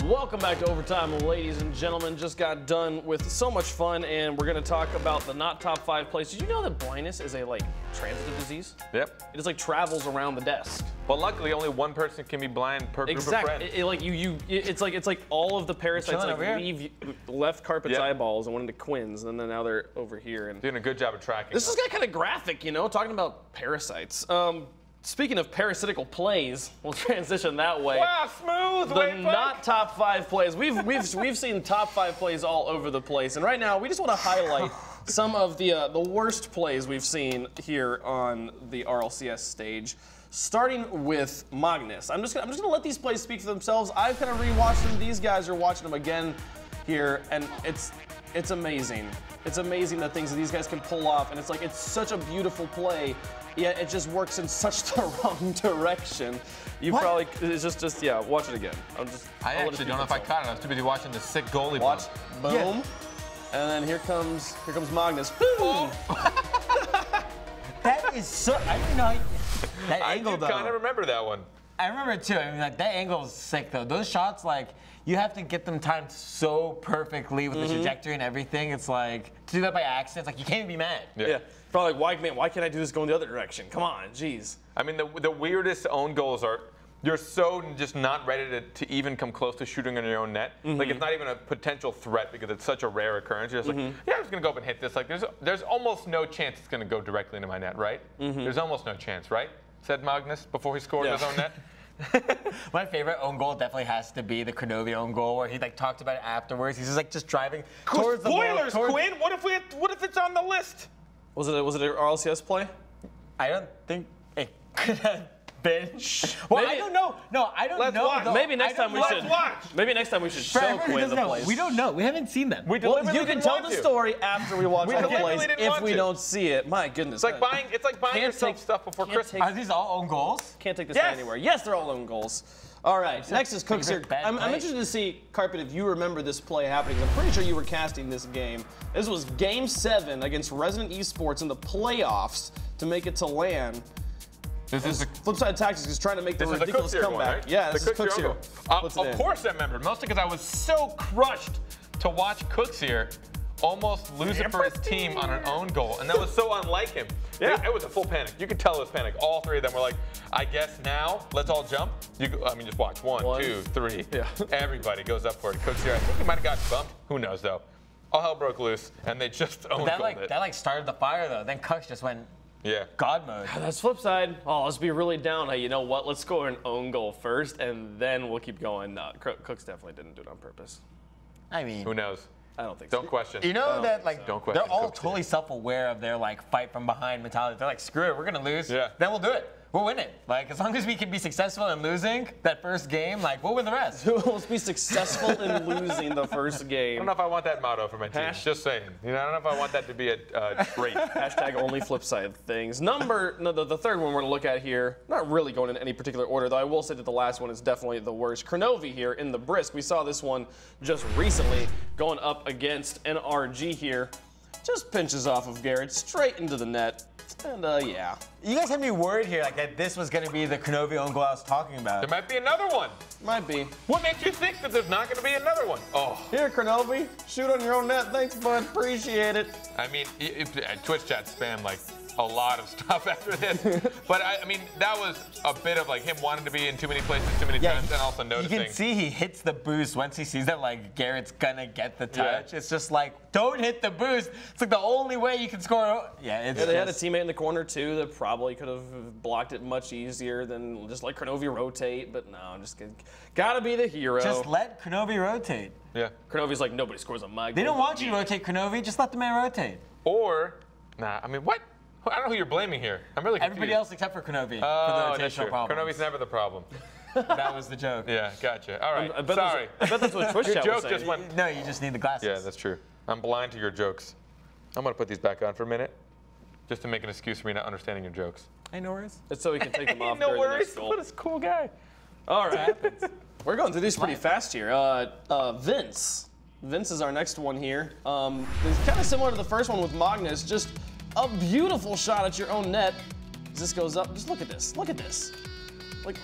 Welcome back to Overtime, ladies and gentlemen. Just got done with so much fun, and we're going to talk about the not top 5 plays. Did you know that blindness is a transitive disease? Yep. It just travels around the desk. Well, luckily, only one person can be blind per group of friends. It's like all of the parasites leave left Carpet's eyeballs and went into Quinn's, and then now they're over here. And doing a good job of tracking. This is kind of graphic, you know, talking about parasites. Speaking of parasitical plays, we'll transition that way. Wow, smooth. The not top 5 plays. We've seen top 5 plays all over the place, and right now we just want to highlight some of the worst plays we've seen here on the RLCS stage. Starting with Magnus. I'm just gonna let these plays speak for themselves. I've kind of rewatched them. These guys are watching them again here, and it's amazing. It's amazing the things that these guys can pull off, and it's such a beautiful play. Yeah, it just works in such the wrong direction. It's just watch it again. I actually don't know if I caught it. I was too busy watching the sick goalie. Watch, boom, and then here comes Magnus. Boom. That is so. I didn't know that angle though. I kind of remember that one. I remember it too. I mean, that angle is sick though. Those shots, you have to get them timed so perfectly with the trajectory and everything. It's to do that by accident. It's you can't even be mad. Yeah. Probably why can't I do this going the other direction? Come on, jeez. I mean, the weirdest own goals are you're so just not ready to even come close to shooting on your own net. It's not even a potential threat because it's such a rare occurrence. You're just yeah, I'm just gonna go up and hit this. There's almost no chance it's gonna go directly into my net, right? There's almost no chance, right? Said Magnus before he scored his own net. My favorite own goal definitely has to be the Chrono V own goal, where he talked about it afterwards. He's just driving towards the ball. Spoilers, Quinn. What if it's on the list? Was it an RLCS play? I don't think it could have been. Well, maybe, I don't know. No, I don't know. Watch. Maybe next time we should. Watch. Maybe next time we should show Quinn the plays. We don't know. We haven't seen them. You can tell the story after we watch the plays if we don't see it. My goodness. It's like buying yourself stuff before Christmas. Are these all own goals? Can't take this anywhere. Yes, they're all own goals. All right, next is Cooks here. I'm interested to see, Carpet, if you remember this play happening. I'm pretty sure you were casting this game. This was Game 7 against Resident eSports in the playoffs to make it to LAN. This is Flipside Tactics is trying to make the ridiculous comeback. One, right? Yeah, this is Cooks here. Of course I remember, mostly because I was so crushed to watch Cooks here almost lose it for his team on an own goal, and that was so unlike him. Yeah, it was a full panic. You could tell it was panic. All 3 of them were like, I guess now, let's all jump. Just watch. 1, 2, 3. Yeah. Everybody goes up for it. Cooks here, I think he might have gotten bumped. Who knows, though. All hell broke loose, and they just owned it. That started the fire, though. Then Cooks just went God mode. That's flip side. Oh, let's be really down. Hey, you know what? Let's score an own goal first, and then we'll keep going. No, Cooks definitely didn't do it on purpose. I mean, who knows? I don't think so. Don't question. You know that don't question. They're all totally self-aware of their fight from behind mentality. They're screw it, we're gonna lose. Yeah. Then we'll do it. We'll win it. As long as we can be successful in losing that first game, we'll win the rest. Let's be successful in losing the first game. I don't know if I want that motto for my team. Just saying. I don't know if I want that to be a trait. Hashtag only flip side things. The third one we're gonna look at here, not really going in any particular order, though I will say that the last one is definitely the worst. Chrono V here in the brisk. We saw this one just recently going up against NRG here. Just pinches off of Garrett straight into the net. And yeah. You guys had me worried here, that this was going to be the Chrono V own goal I was talking about. There might be another one. Might be. What makes you think that there's not going to be another one? Oh. Here, Chrono V, shoot on your own net. Thanks, bud. Appreciate it. I mean, Twitch chat spammed a lot of stuff after this. But I mean, that was a bit of him wanting to be in too many places too many times, and also noticing. You can see he hits the boost once he sees that Garrett's gonna get the touch. Yeah. It's just don't hit the boost. It's the only way you can score. Yeah, they had a teammate in the corner too that probably could have blocked it much easier than just let Chrono V rotate. But no, I'm just kidding. Gotta be the hero. Just let Chrono V rotate. Yeah. Chrono V's nobody scores on my goal. They don't want you to rotate Chrono V. Just let the man rotate. Or, I mean, what? I don't know who you're blaming here. I'm really confused. Everybody else except for Chrono V. Oh, for the additional problems. Chrono V's never the problem. That was the joke. Yeah, gotcha. All right. Sorry. I bet that's what Twitch chat was saying. Just went. No, you just need the glasses. Yeah, that's true. I'm blind to your jokes. I'm going to put these back on for a minute, just to make an excuse for me not understanding your jokes. Hey, no worries. It's so we can take them off no during worries. the next goal. What a cool guy. All right. We're going through these pretty fast here. Vince. Vince is our next one here. It's kind of similar to the first one with Magnus. Just a beautiful shot at your own net. As this goes up, just look at this. Look at this. Like,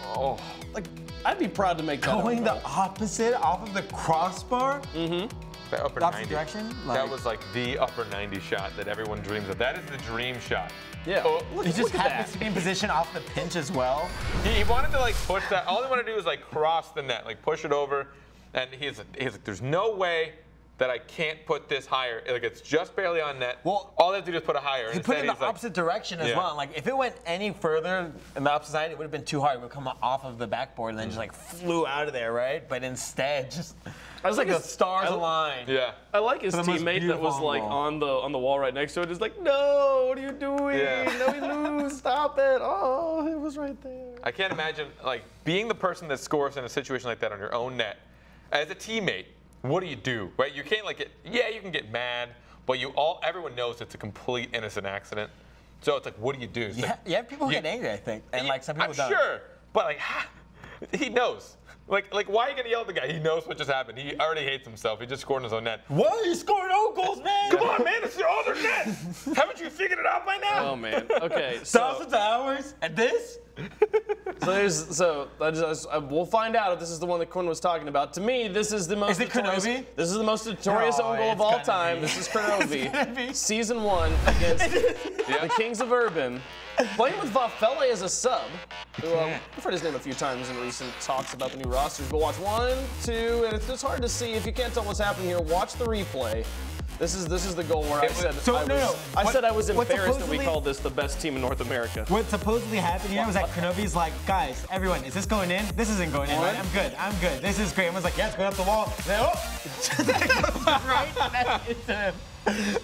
I'd be proud to make that. Going the opposite off of the crossbar? The upper The opposite 90. direction? That was like the upper 90 shot that everyone dreams of. That is the dream shot. Yeah. Oh, He just look at happens that. to be in position off the pinch as well. he wanted to like push that. All he wanted to do was like cross the net, like push it over. And he's like, there's no way that I can't put this higher. Like it's just barely on net. Well, all they have to do is put it higher. He put it in the opposite direction as Yeah. well. Like if it went any further in the opposite side, it would have been too hard. It would come off of the backboard and then just like flew out of there, right? But instead, just I was like like the stars aligned. Yeah. I like his For the most teammate that was beautiful like angle. on the wall right next to it. Is like, no, what are you doing? Yeah. No, we lose. Stop it. Oh, it was right there. I can't imagine like being the person that scores in a situation like that on your own net. As a teammate, what do? Right? You can't like yeah, you can get mad, but everyone knows it's a complete innocent accident. So it's like, what do you do? It's Yeah, like, yeah, people get angry, I think, and like some people I'm don't. sure, but like he knows. Like why are you gonna yell at the guy? He knows what just happened. He already hates himself. He just scored in his own net. Why are you scoring own goals, man? Come on, man, it's your other net. Haven't you figured it out by now? Oh man. Okay. So Thousands of hours and this? we'll find out if this is the one that Quinn was talking about. To me, this is the most. Is it notorious- Chrono V? This is the most notorious own goal of it's all gonna time. be. This is Chrono V. It's gonna be. Season 1 against the Kings of Urban. Playing with Vafele as a sub, who I've heard his name a few times in recent talks about the new rosters. But watch 1, 2, and it's hard to see. If you can't tell what's happening here, watch the replay. This is the goal where I said I was embarrassed that we called this the best team in North America. What supposedly happened here was that Chrono V's like, guys, everyone, is this going in? This isn't going in, right? I'm good. This is great. Everyone's like, yeah, it's going up the wall. And then, right into him.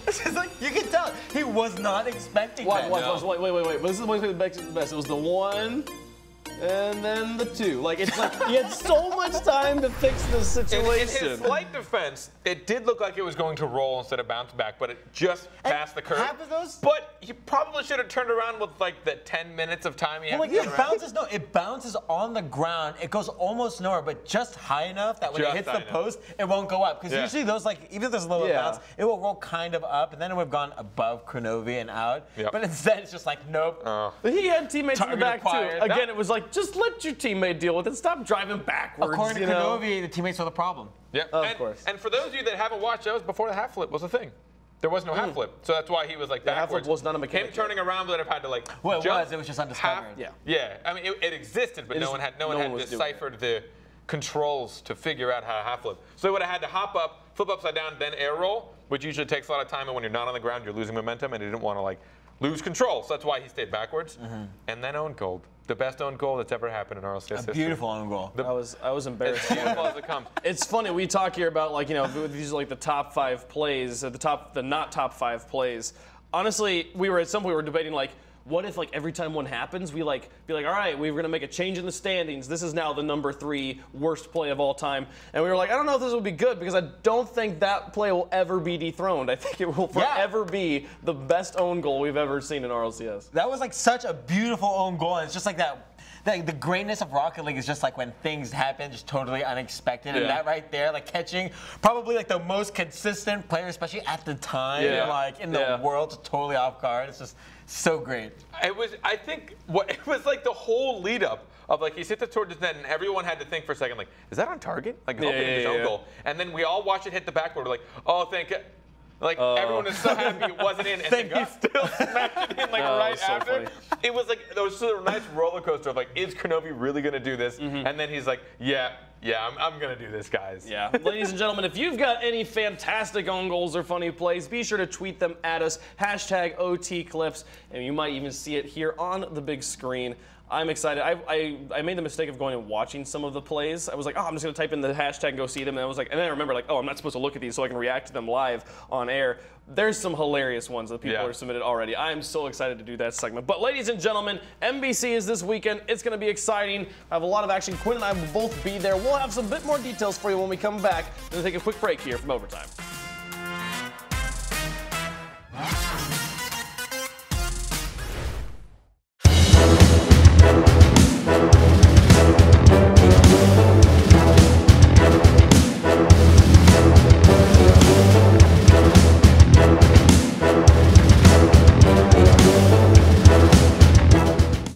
It's just like, you can tell, he was not expecting Watch, that. wait. This is the best. It was the 1, and then the 2. Like it's like he had so much time to fix this In situation. his slight defense, it did look like it was going to roll instead of bounce back, but it just passed the curve. half of those- But he probably should have turned around with like the 10 minutes of time he had Well, like to it turn around. bounces on the ground. It goes almost nowhere, but just high enough that when Just it hits high the enough. post, it won't go up. Because Yeah. usually those, like, even if there's a little Yeah. bounce, it will roll kind of up, and then it would have gone above Chrono V and out. Yep. But instead, it's just like, nope. But he had teammates in the Target back too. acquired. Again, it was like, just let your teammate deal with it. Stop driving backwards. According to you know? Chrono V, the teammates were the problem. Yeah, Of course. And for those of you that haven't watched, that was before the half flip was a thing. There was no half flip, so that's why he was like half flip backwards. was not a mechanic Him turning around would have had to like. Well, it jump was just undiscovered. half- Yeah. Yeah, I mean it existed, but no one had was doing it. deciphered the controls to figure out how to half flip. So they would have had to hop up, flip upside down, then air roll, which usually takes a lot of time. And when you're not on the ground, you're losing momentum, and he didn't want to like lose control. So that's why he stayed backwards. And then owned gold, the best owned goal that's ever happened in RLCS history. Beautiful own goal. I was embarrassed. As beautiful as it comes. It's funny, we talk here about like, these are like the top 5 plays, the not top 5 plays. Honestly, we were debating like, what if like every time one happens, we like be like, all right, we're gonna make a change in the standings. This is now the number 3 worst play of all time. And we were like, I don't know if this will be good because I don't think that play will ever be dethroned. I think it will forever be the best own goal we've ever seen in RLCS. That was like such a beautiful own goal. And it's just like that. The greatness of Rocket League is just like when things happen, just totally unexpected. And Yeah. that right there, like catching probably like the most consistent player, especially at the time, Yeah. like in the Yeah. world, totally off guard. It's just so great. It was, I think, it was like the whole lead up of like he hit it towards his net, and everyone had to think for a second, like, is that on target? Like, hoping it's his own goal. And then we all watched it hit the backboard, like, oh, thank you. Like everyone is so happy it wasn't in, and then he still smacked it in like Oh, right that's so after. funny. It was like there was sort of a nice roller coaster of like, is Chrono V really gonna do this? And then he's like, yeah, I'm gonna do this, guys. Yeah, ladies and gentlemen, if you've got any fantastic own goals or funny plays, be sure to tweet them at us, #OTClips, and you might even see it here on the big screen. I'm excited. I made the mistake of going and watching some of the plays. I was like, oh, I'm just gonna type in the hashtag and go see them. And I was like, and then I remember like, oh, I'm not supposed to look at these so I can react to them live on air. There's some hilarious ones that people are submitted already. I'm so excited to do that segment. But ladies and gentlemen, MBC is this weekend. It's gonna be exciting. I have a lot of action. Quinn and I will both be there. We'll have some bit more details for you when we come back. We're gonna take a quick break here from Overtime.